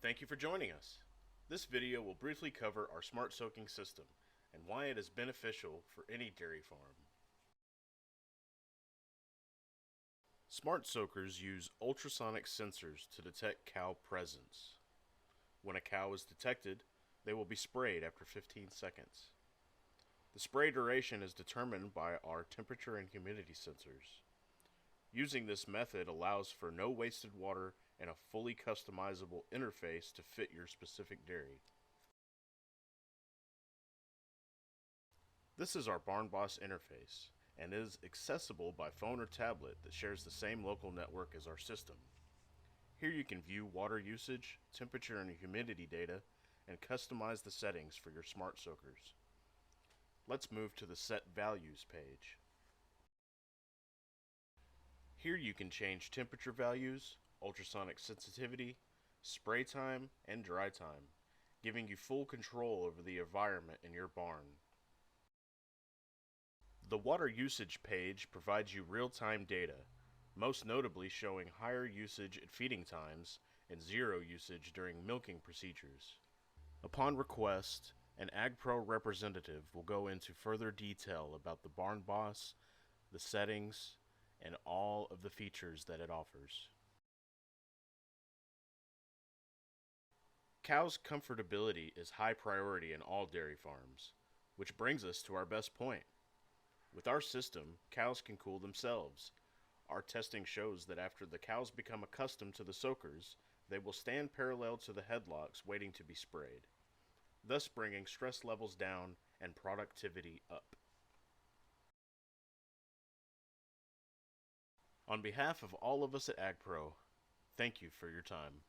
Thank you for joining us. This video will briefly cover our smart soaking system and why it is beneficial for any dairy farm. Smart soakers use ultrasonic sensors to detect cow presence. When a cow is detected, they will be sprayed after 15 seconds. The spray duration is determined by our temperature and humidity sensors. Using this method allows for no wasted water and a fully customizable interface to fit your specific dairy. This is our Barn Boss interface and is accessible by phone or tablet that shares the same local network as our system. Here you can view water usage, temperature and humidity data, and customize the settings for your smart soakers. Let's move to the Set Values page. Here you can change temperature values, ultrasonic sensitivity, spray time, and dry time, giving you full control over the environment in your barn. The water usage page provides you real-time data, most notably showing higher usage at feeding times and zero usage during milking procedures. Upon request, an Agpro representative will go into further detail about the Barn Boss, the settings, and all of the features that it offers. Cows' comfortability is high priority in all dairy farms, which brings us to our best point. With our system, cows can cool themselves. Our testing shows that after the cows become accustomed to the soakers, they will stand parallel to the headlocks waiting to be sprayed, thus bringing stress levels down and productivity up. On behalf of all of us at Agpro, thank you for your time.